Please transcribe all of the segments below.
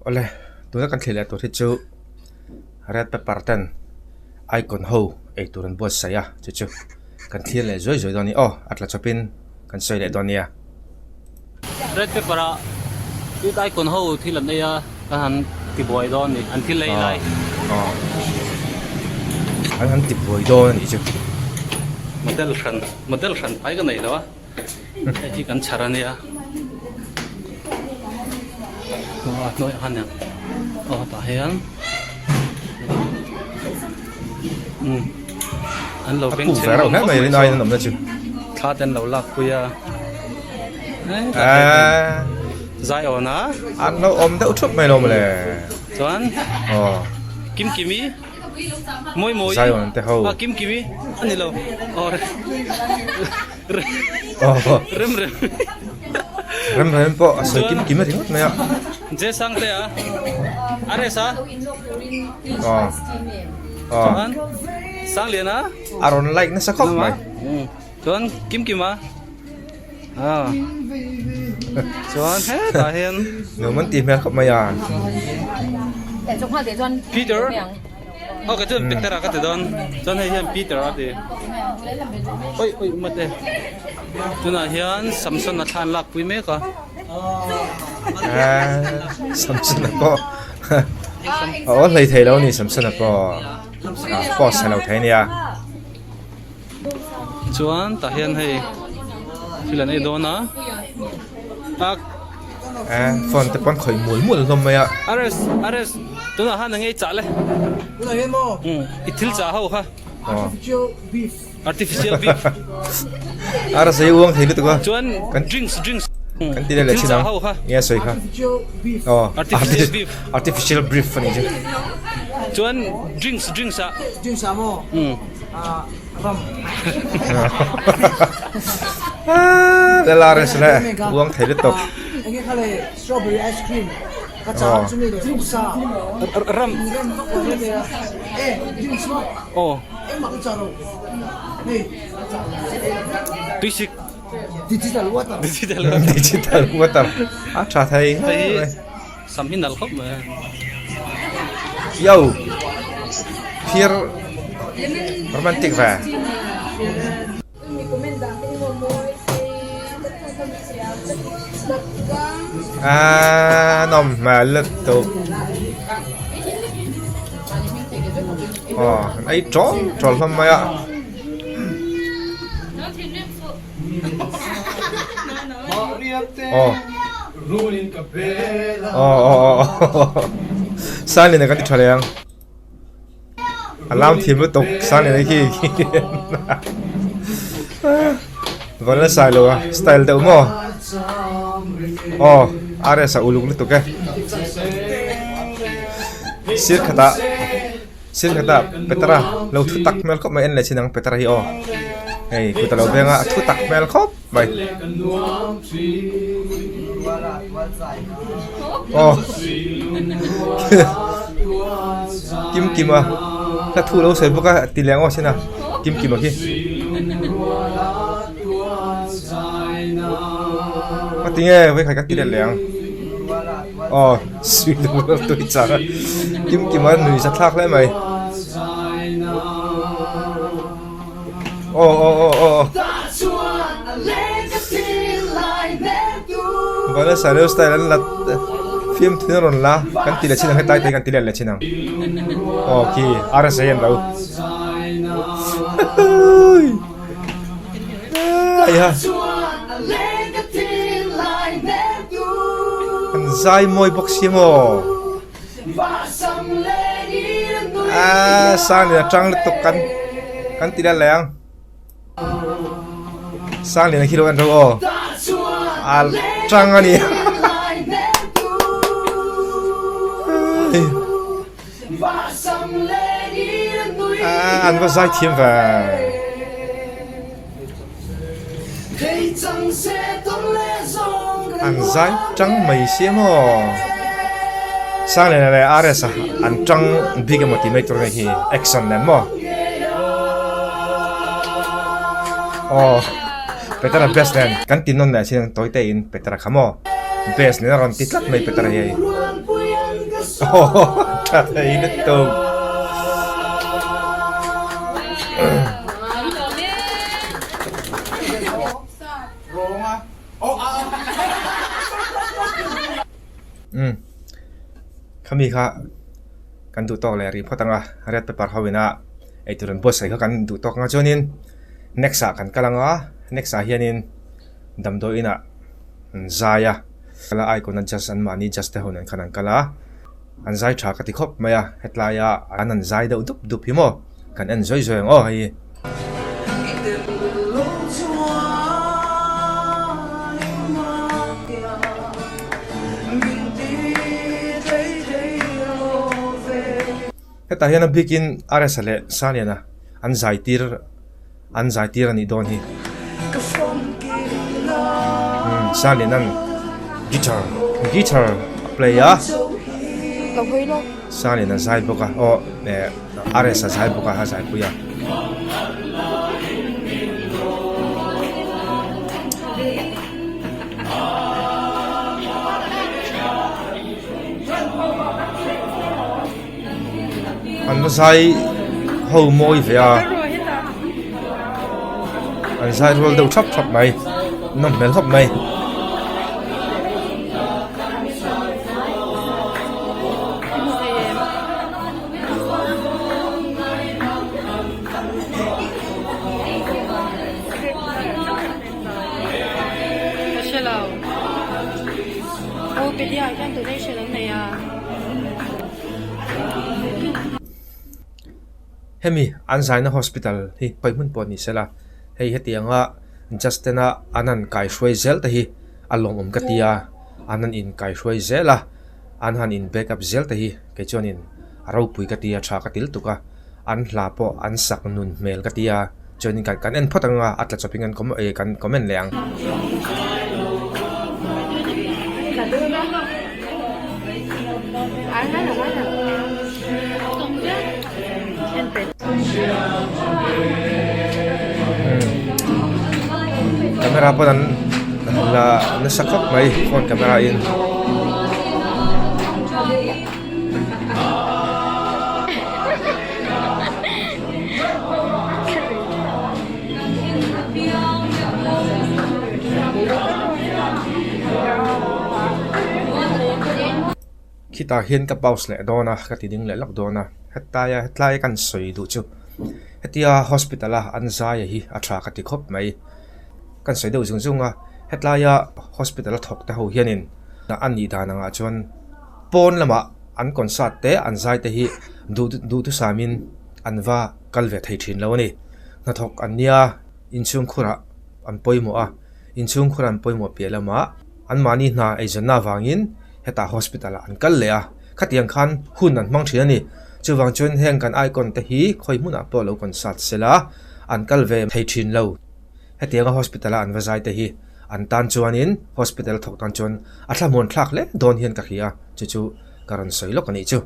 Ole, tuna kan thile to chu red pepper ten icon ho e turan boss saya chu kan thile zoi zoi doni atla chopin kan soi le donia red pepper a tu icon ho thilan nei a kan ti boy don ni an thil lei lai an ti boy don ni chu model khan pai ka nei lawa hi kan charania nói ăn nè ta hiền anh lâu bên trên lâu nét này nói nằm ra chứ khá tên lâu lạc quỳ dài ổn á anh nó ôm đỡ chút mày đâu mà lẽ Tuan kim kimi môi môi dài ổn thế hậu kim kimi anh đi lâu rem rem rem po soi kim kim mà tiếng này je sang te a are sa Tuan sang liền á aron like nó sắc khóc mày Tuan kim kim à Tuan hết ta hiền nếu muốn tìm em không mày Peter cái chuyện Peter cái từ đó Tuan hay hiền Peter à thì ôi mất đây Tuan là hiền Samson là than lạc quý mấy cả Samson là có lấy thầy đâu nè Samson là có sai lâu thế nè Tuan ta hiền hay khi lần này đó na phone tập con khởi mũi không mày Ares tôi là hắn nghe trả lại ít thiếu trả hậu ha artificial beef Ares ấy uống thì được không Tuan drinks kan tidak lihat sini ya soi kah artificial beef ni je Tuan drinks mo rum dah laris lah uang thai le tok anh kale strawberry ice cream kacha chumi do drinks ram drinks mo em mặc charo hey basic digital water trà thầy sắm hin dal khóc mà yo here romantic va nom mà lực tục ấy tròn không mày ạ sao này cái trò này alarm thêm tục sao này cái vẫn là sai luôn style đâu mà are sa ulung itu ke sir kata Petra lau thu tak mel khop mai en le chinang Petra hi hey ku ta lau benga thu tak mel khop mai kim à ta thu lau sei boka tileng sina kim ki tiếng nghe với khai các cái đèn lẻng suy được tôi chả kim ăn người sát thác đấy mày gọi là sao style là phim thế rồi là cái tỷ lệ trên hàng tay cái tỷ lệ trên hàng ok ara sayang đâu ya zai moi boximo sang là trăng tục kan tidak leng sang là kilo kan đâu trăng ani anh có zai thêm và anh zai trăng mày xem sang này là Ares anh trăng big motivator này hi action này mà Petra best này kan tin non này xin tối tây in Petra khamo best này còn tít lắm mấy Petra này ta thấy đất tôm kami kha kan du tok le ri photanga red paper hawina ei turan boss ai kha kan du tok nga chonin next a kan kalanga next a hianin damdo ina zaya kala ai kon just an mani just te honan khanan kala an zai tha ka ti khop maya hetlaya anan zai da dup dup himo kan enjoy joyang o hai heta hian bikin aresale saniana an zai tir ani don hi sanianan guitar player sanianan zai boka o aresa zai boka ha zai puya an zai ho moi ve a an zai rol deuh thap mai nom mel hop mai hemi an zai na hospital hi paimun pon ni sela hei hetianga justena anan kai shwai zel ta hi along katia anan in kai shwai zela an han in backup zel ta hi ke chonin arau pui katia tha katil tuka an hla po an sak nun mel katia chonin kan en photanga atla chopingan kom e kan comment leang camera pa nan la nasakop mai phone camera in kita hian ka pause le dona ka tiding le lak dona hetlaya kan soi du chu hetia hospitala anzai hi atha ka ti khop mai kan soi deuh zungzunga hetlaya hospitala thok ta ho hianin na ani dananga chuan pon lama an concert te anzai te hi du tu samin anwa kalve thei thin lo ni na thok ania inchung khura an poimo a inchung khura an poimo pelama an mani na ejana wangin heta hospital an kal le a khatiang khan hun an mang thina ni chuwang chun heng kan icon te hi khoi muna po lo concert sela an kal ve thei thin lo hetianga hospital an wazai te hi an tan chuanin hospital thok tan chun atla mon thlak le don hian ka khia chu karan soi lo kani chu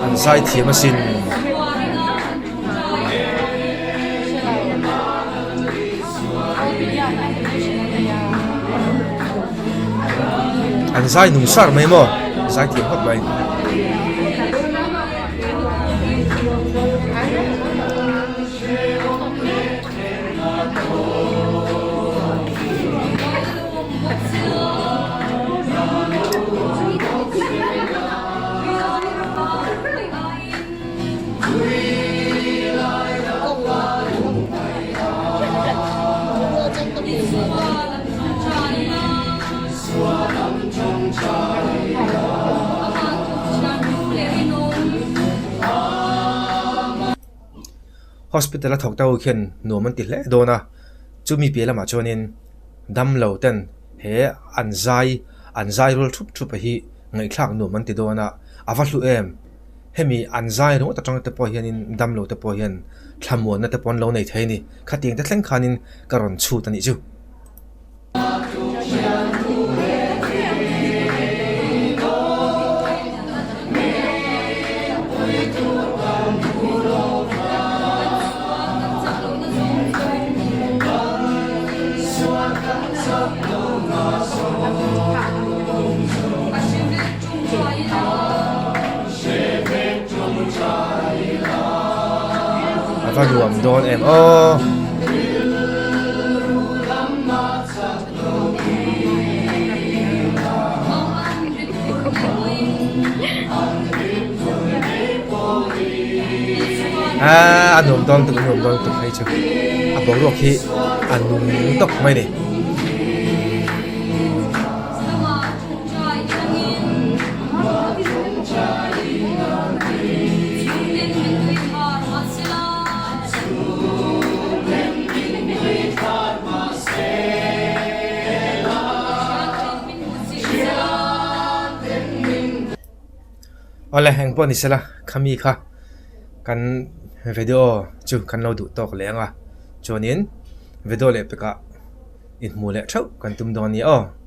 an sai thiam asin an zai nung sar mai mo zai thiam hot mai hospital thok tau khen no man ti hle dona chumi pela ma chonin dam lo ten he anzai rol thup hi ngai thlak no man ti dona awa hlu em hemi anzai ro ta tang te po hianin dam lo te po hian thlamon na te pon lo nei theini khating te thleng khanin karon chu tani chu và nuông đòn em ô anh nuông đòn tụi hay chứ bảo ruột khi anh nuông tóc mày đi Oleh hang pon isela kami kha kan video chu kan lo du tok lenga chonin video le peka in mu le thau kan tum don ni o